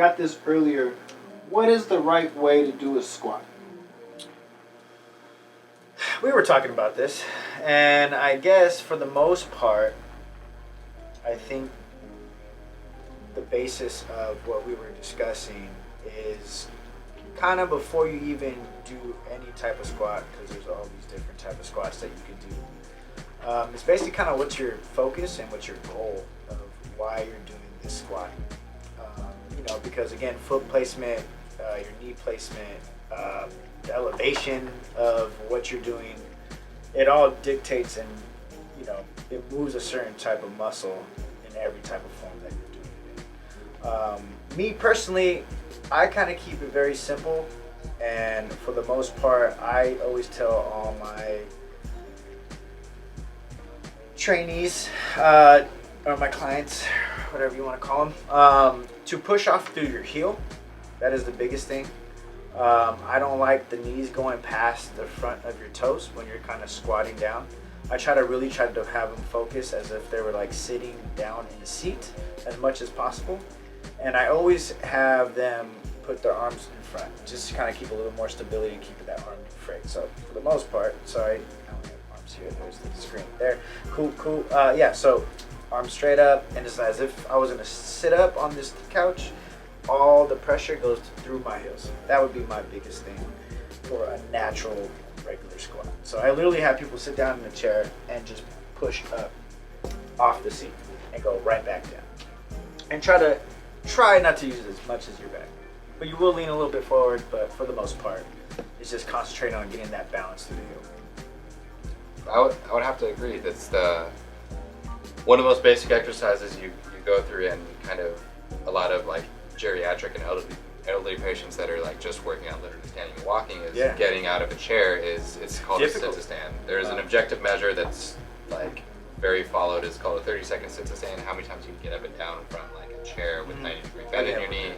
got this earlier. What is the right way to do a squat? We were talking about this, and I guess for the most part, I think the basis of what we were discussing is kind of before you even do any type of squat, because there's all these different type of squats that you can do. It's basically kind of what's your focus and what's your goal of why you're doing this squat. Because again, foot placement, your knee placement, the elevation of what you're doing, it all dictates and it moves a certain type of muscle in every type of form that you're doing it in. Me personally, I kind of keep it very simple, and for the most part, I always tell all my trainees or my clients, whatever you want to call them, to push off through your heel. That is the biggest thing. I don't like the knees going past the front of your toes when you're kind of squatting down. I try to have them focus as if they were like sitting down in a seat as much as possible. And I always have them put their arms in front, just to kind of keep a little more stability, keeping that arm straight. So for the most part, sorry, I don't have arms here, there's the screen there. Cool. So arms straight up, and it's as if I was gonna sit up on this couch. All the pressure goes through my heels. That would be my biggest thing for a natural regular squat. So I literally have people sit down in a chair and just push up off the seat and go right back down. And try not to use it as much as your back. But you will lean a little bit forward, but for the most part, it's just concentrating on getting that balance through the heel. I would have to agree. That's one of the most basic exercises you go through, and kind of a lot of like geriatric and elderly patients that are like just working on literally standing and walking is getting out of a chair. It's called difficult. A sit-to-stand. There's an objective measure that's like very followed. It's called a 30-second sit-to-stand. How many times you can get up and down from like a chair with 90-degree bend in your knee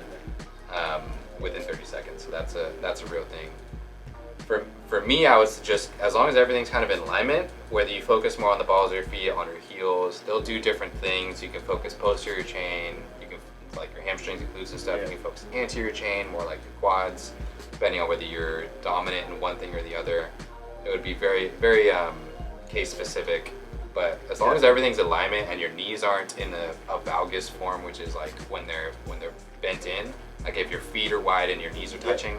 within 30 seconds. So that's a real thing. For me, I was just, as long as everything's kind of in alignment, whether you focus more on the balls of your feet, on your heels, they'll do different things. You can focus posterior chain, you can like your hamstrings and glutes and stuff. You can focus anterior chain, more like your quads, depending on whether you're dominant in one thing or the other. It would be very, very case specific. But as long as everything's in alignment and your knees aren't in a valgus form, which is like when they're bent in, like if your feet are wide and your knees are touching,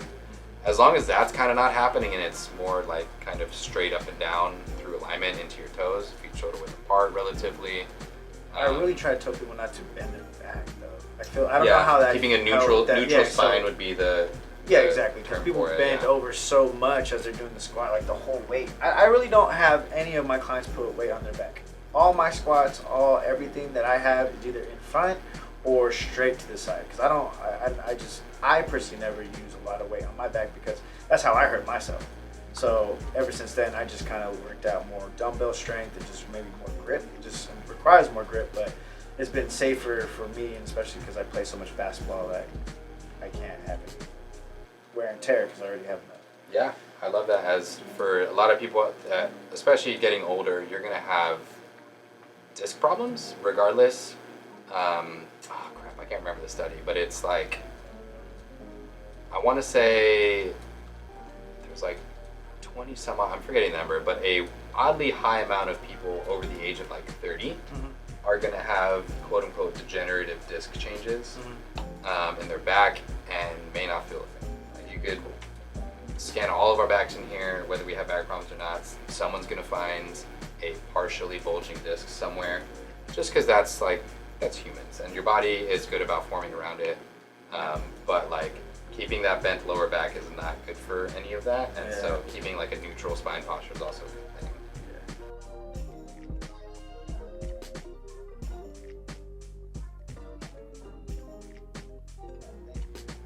as long as that's kind of not happening and it's more like kind of straight up and down through alignment into your toes, feet shoulder width apart relatively. I really try to tell people not to bend their back though. I don't know how that. Keeping a neutral spine would be the exactly. Because people bend over so much as they're doing the squat, like the whole weight. I really don't have any of my clients put weight on their back. All my squats, everything that I have is either in front or straight to the side. Because I personally never use a lot of weight on my back because that's how I hurt myself. So ever since then, I just kind of worked out more dumbbell strength and just maybe more grip. It just requires more grip, but it's been safer for me, and especially because I play so much basketball that I can't have it wear and tear because I already have enough. Yeah, I love that. As for a lot of people, especially getting older, you're going to have disc problems regardless. I can't remember the study, but it's like, I want to say there's like 20 some odd, I'm forgetting the number, but a oddly high amount of people over the age of like 30 are going to have quote unquote degenerative disc changes in their back and may not feel a thing. Like you could scan all of our backs in here, whether we have back problems or not, someone's going to find a partially bulging disc somewhere, just because that's humans, and your body is good about forming around it, but like keeping that bent lower back is not good for any of that, and so keeping like a neutral spine posture is also good.